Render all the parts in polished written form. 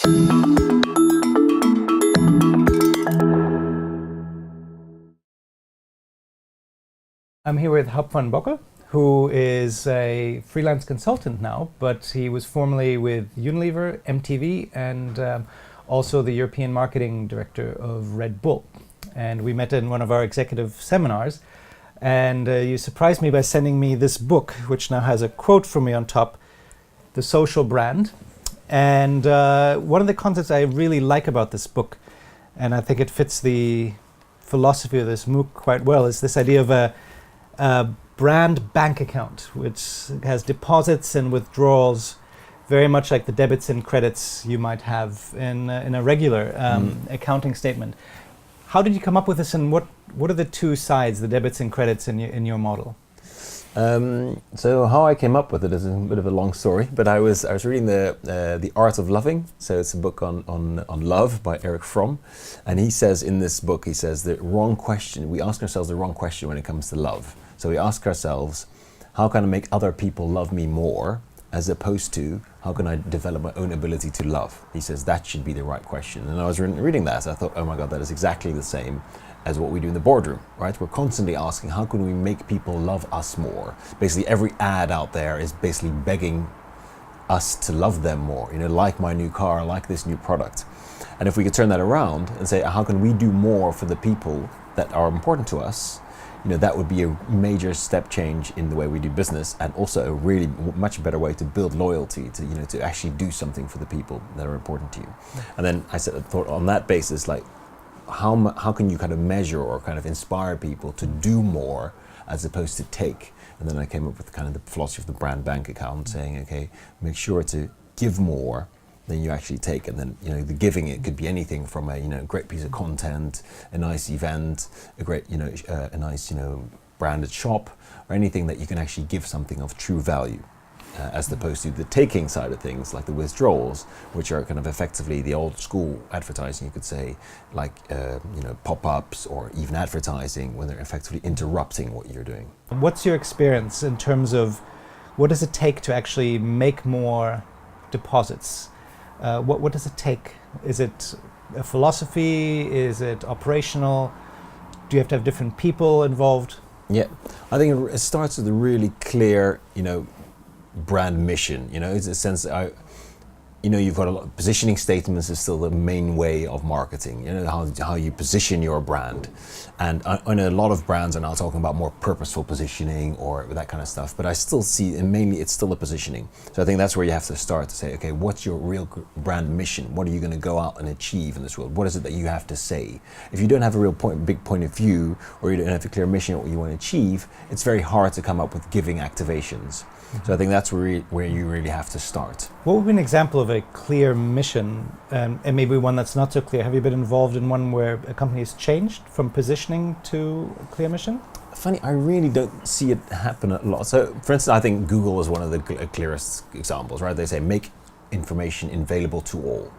I'm here with Huib van Bockel, who is a freelance consultant now, but he was formerly with Unilever, MTV, and also the European marketing director of Red Bull. And we met in one of our executive seminars, and you surprised me by sending me this book, which now has a quote from me on top, The Social Brand. And one of the concepts I really like about this book, and I think it fits the philosophy of this MOOC quite well, is this idea of a brand bank account, which has deposits and withdrawals, very much like the debits and credits you might have in a regular accounting statement. How did you come up with this, and what are the two sides, the debits and credits, in your model? So how I came up with it is a bit of a long story, but I was reading the Art of Loving. So it's a book on love by Erich Fromm, and he says in this book, he says the wrong question. We ask ourselves the wrong question when it comes to love. So we ask ourselves, how can I make other people love me more, as opposed to how can I develop my own ability to love? He says that should be the right question. And I was reading that, so I thought, oh my God, that is exactly the same as what we do in the boardroom, right? We're constantly asking, how can we make people love us more? Basically, every ad out there is basically begging us to love them more. You know, like my new car, like this new product. And if we could turn that around and say, how can we do more for the people that are important to us? You know, that would be a major step change in the way we do business, and also a really much better way to build loyalty, to, you know, to actually do something for the people that are important to you. And then I thought on that basis, like, how can you kind of measure or kind of inspire people to do more as opposed to take? And then I came up with kind of the philosophy of the brand bank account, saying, okay, make sure to give more than you actually take. And then, you know, the giving, it could be anything from a, you know, great piece of content, a nice event, a great, you know, a nice, you know, branded shop, or anything that you can actually give something of true value. As opposed to the taking side of things, like the withdrawals, which are kind of effectively the old school advertising, you could say, like you know, pop-ups or even advertising, when they're effectively interrupting what you're doing. What's your experience in terms of what does it take to actually make more deposits? What does it take? Is it a philosophy? Is it operational? Do you have to have different people involved? Yeah, I think it starts with a really clear, you know, brand mission. You know, it's a sense you know, you've got a lot of positioning statements is still the main way of marketing. You know, how you position your brand, and I know a lot of brands are now talking about more purposeful positioning or that kind of stuff. But I still see, and mainly it's still a positioning. So I think that's where you have to start to say, okay, what's your real brand mission? What are you going to go out and achieve in this world? What is it that you have to say? If you don't have a real big point of view, or you don't have a clear mission of what you want to achieve, it's very hard to come up with giving activations. So I think that's where you really have to start. What would be an example of a clear mission, and maybe one that's not so clear? Have you been involved in one where a company has changed from positioning to a clear mission? Funny, I really don't see it happen a lot. So, for instance, I think Google is one of the clearest examples, right? They say make information available to all.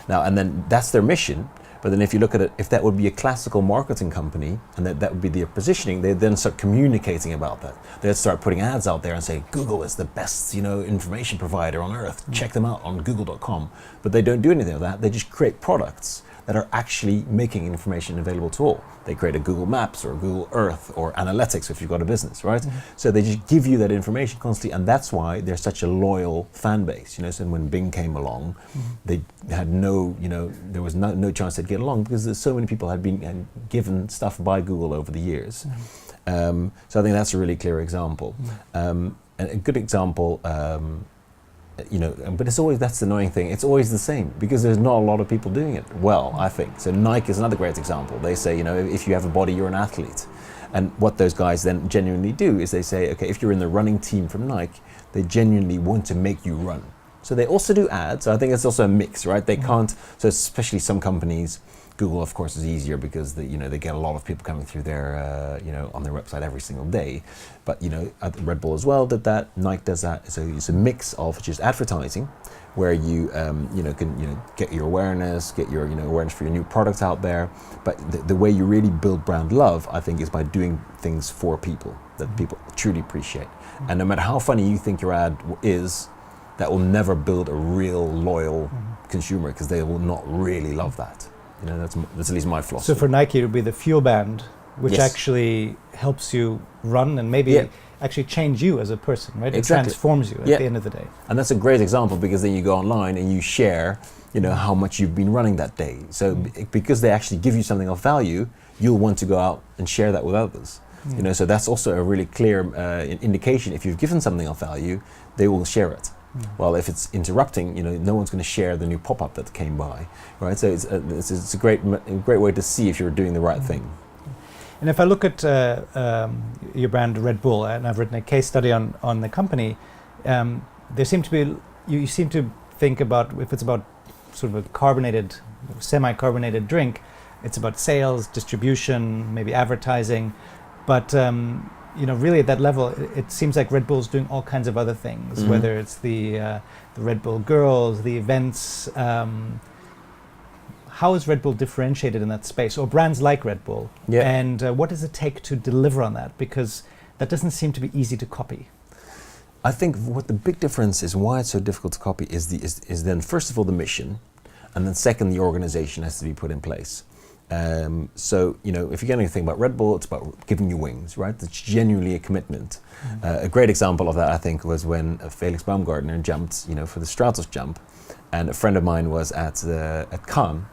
Now, and then that's their mission. But then if you look at it, if that would be a classical marketing company, and that would be their positioning, they'd then start communicating about that. They'd start putting ads out there and say, Google is the best, you know, information provider on earth. Check them out on google.com. But they don't do anything of that. They just create products that are actually making information available to all. They create a Google Maps or Google Earth or analytics if you've got a business, right? So they just give you that information constantly, and that's why they're such a loyal fan base. You know, so when Bing came along, they had no, you know, there was no chance they'd get along because there's so many people had been given stuff by Google over the years. So I think that's a really clear example. And a good example, you know, but it's always, that's the annoying thing, it's always the same because there's not a lot of people doing it well, I think. So Nike is another great example. They say, you know, if you have a body, you're an athlete. And what those guys then genuinely do is they say, okay, if you're in the running team from Nike, they genuinely want to make you run. So they also do ads. I think it's also a mix, right? They can't, so especially some companies, Google, of course, is easier because they get a lot of people coming through their, on their website every single day. But Red Bull as well did that. Nike does that. So it's a mix of just advertising, where you can get your awareness, get your awareness for your new product out there. But the way you really build brand love, I think, is by doing things for people that people truly appreciate. And no matter how funny you think your ad is, that will never build a real loyal consumer, because they will not really love that. You know, that's at least my philosophy. So for Nike, it would be the Fuel Band, which Yes. actually helps you run and maybe Yeah. actually change you as a person, right? It Exactly. transforms you at Yeah. the end of the day. And that's a great example, because then you go online and you share, you know, how much you've been running that day. So because they actually give you something of value, you'll want to go out and share that with others. You know, so that's also a really clear indication. If you've given something of value, they will share it. Well, if it's interrupting, you know, no one's going to share the new pop-up that came by, right? So it's a great way to see if you're doing the right thing. And if I look at your brand Red Bull, and I've written a case study on the company, there seem to be, you seem to think about, if it's about sort of a carbonated, semi-carbonated drink, it's about sales, distribution, maybe advertising, but you know, really at that level, it seems like Red Bull's doing all kinds of other things, whether it's the Red Bull girls, the events. How is Red Bull differentiated in that space, or brands like Red Bull? Yeah. And what does it take to deliver on that? Because that doesn't seem to be easy to copy. I think what the big difference is, why it's so difficult to copy, is then first of all the mission, and then second the organization has to be put in place. So, you know, if you're going to think about Red Bull, it's about giving you wings, right? It's genuinely a commitment. A great example of that, I think, was when Felix Baumgartner jumped, you know, for the Stratos jump, and a friend of mine was at Cannes,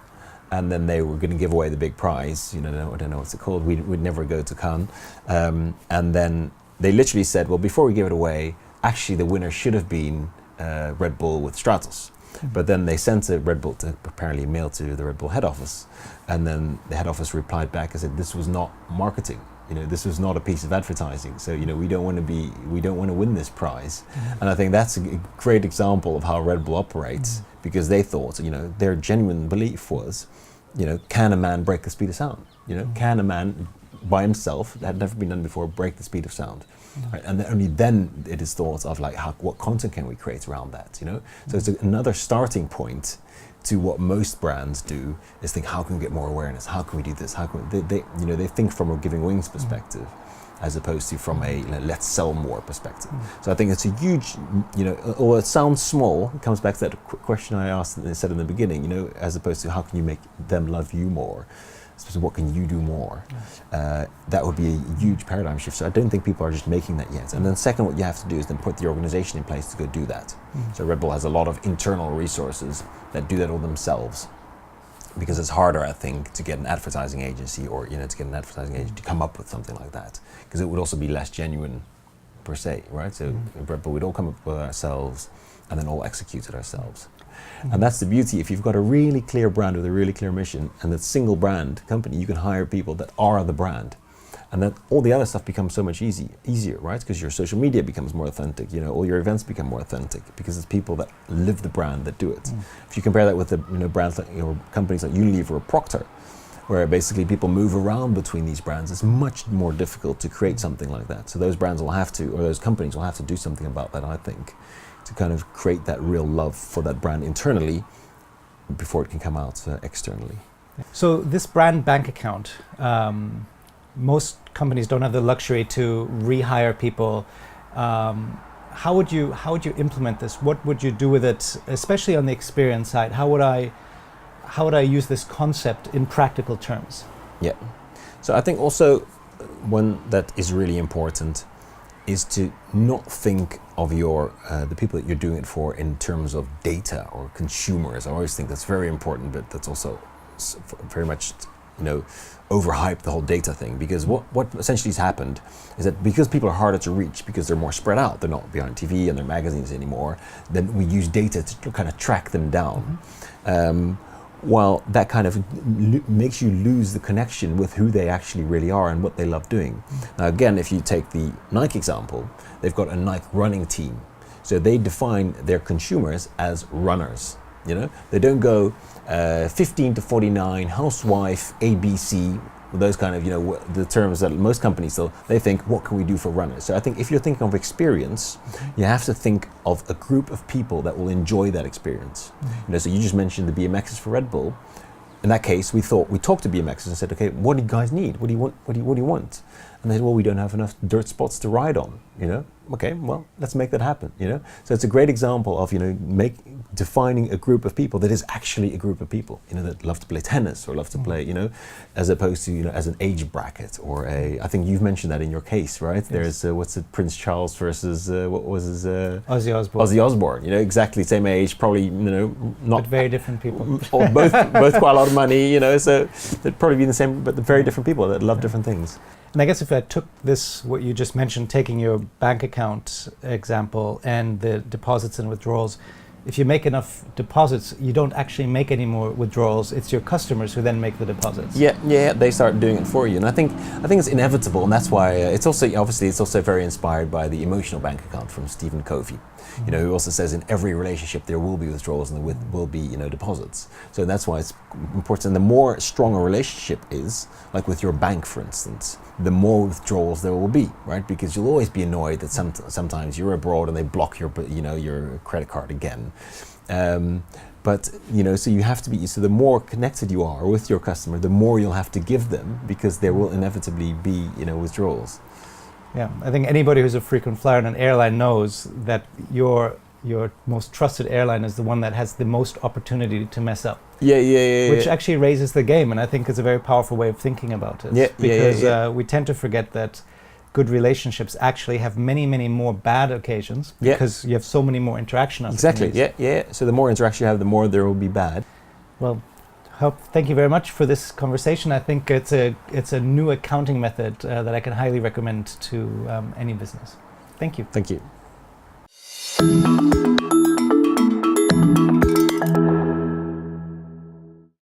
and then they were going to give away the big prize. You know, I don't know what's it called. We'd never go to Cannes, and then they literally said, well, before we give it away, actually the winner should have been Red Bull with Stratos. But then they sent a Red Bull to apparently mail to the Red Bull head office, and then the head office replied back and said, this was not marketing. You know, this was not a piece of advertising. So, you know, we don't want to win this prize. And I think that's a great example of how Red Bull operates, because they thought, you know, their genuine belief was, you know, can a man break the speed of sound? You know, can a man by himself, that had never been done before, break the speed of sound? Right? And only then it is thought of like, what content can we create around that? You know, so it's another starting point to what most brands do, is think, how can we get more awareness? How can we do this? How can we, they think from a giving wings perspective, as opposed to from a let's sell more perspective. So I think it's a huge, you know, although it sounds small, it comes back to that question I asked and said in the beginning, you know, as opposed to how can you make them love you more? So what can you do more? That would be a huge paradigm shift. So I don't think people are just making that yet. And then second, what you have to do is then put the organization in place to go do that. So Red Bull has a lot of internal resources that do that all themselves, because it's harder, I think, to get an advertising agency, or, you know, to get an advertising agent to come up with something like that, because it would also be less genuine per se, right? So Red Bull, we'd all come up with ourselves and then all execute it ourselves. And that's the beauty. If you've got a really clear brand with a really clear mission, and a single brand company, you can hire people that are the brand, and then all the other stuff becomes so much easier, right? Because your social media becomes more authentic. You know, all your events become more authentic, because it's people that live the brand that do it. If you compare that with the, you know, brands like, you know, companies like Unilever or Procter, where basically people move around between these brands, it's much more difficult to create something like that. So those brands will have to, or those companies will have to do something about that, I think, to kind of create that real love for that brand internally before it can come out externally. So this brand bank account, most companies don't have the luxury to rehire people. How would you implement this? What would you do with it, especially on the experience side? How would I use this concept in practical terms? Yeah. So I think also one that is really important is to not think of your the people that you're doing it for in terms of data or consumers. I always think that's very important, but that's also very much, you know, overhyped, the whole data thing. Because what essentially has happened is that because people are harder to reach, because they're more spread out, they're not behind TV and their magazines anymore, then we use data to kind of track them down. While that kind of makes you lose the connection with who they actually really are and what they love doing. Now again, if you take the Nike example, they've got a Nike running team. So they define their consumers as runners. You know, they don't go 15 to 49, housewife, ABC, those kind of, you know, the terms that most companies still, they think, what can we do for runners? So I think if you're thinking of experience, you have to think of a group of people that will enjoy that experience. You know, so you just mentioned the BMXs for Red Bull. In that case, we talked to BMXs and said, okay, what do you guys need? What do you want? What do you want? And they said, well, we don't have enough dirt spots to ride on, you know. Okay, well, let's make that happen, you know. So it's a great example of, you know, defining a group of people that is actually a group of people, you know, that love to play tennis or love to play, you know, as opposed to, you know, as an age bracket or I think you've mentioned that in your case, right? Yes. There's, what's it, Prince Charles versus, what was his? Ozzy Osbourne. Ozzy Osbourne, you know, exactly same age, probably, you know, not... But very different people. Or both quite a lot of money, you know, so they'd probably be the same, but very different people that love different things. And I guess if I took this, what you just mentioned, taking your bank account example and the deposits and withdrawals, if you make enough deposits, you don't actually make any more withdrawals. It's your customers who then make the deposits. Yeah, they start doing it for you, and I think it's inevitable, and that's why it's also obviously it's also very inspired by the emotional bank account from Stephen Covey. You know, who also says in every relationship there will be withdrawals and there will be, you know, deposits. So that's why it's important. And the more strong a relationship is, like with your bank, for instance, the more withdrawals there will be, right? Because you'll always be annoyed that sometimes you're abroad and they block your, you know, your credit card again. But, you know, so you have to be, so the more connected you are with your customer, the more you'll have to give them, because there will inevitably be, you know, withdrawals. Yeah, I think anybody who's a frequent flyer on an airline knows that your most trusted airline is the one that has the most opportunity to mess up. Yeah. Which actually raises the game, and I think it's a very powerful way of thinking about it. Because we tend to forget that good relationships actually have many, many more bad occasions because you have so many more interaction opportunities. Exactly, yeah. So the more interaction you have, the more there will be bad. Well, thank you very much for this conversation. I think it's a new accounting method that I can highly recommend to any business. Thank you. Thank you.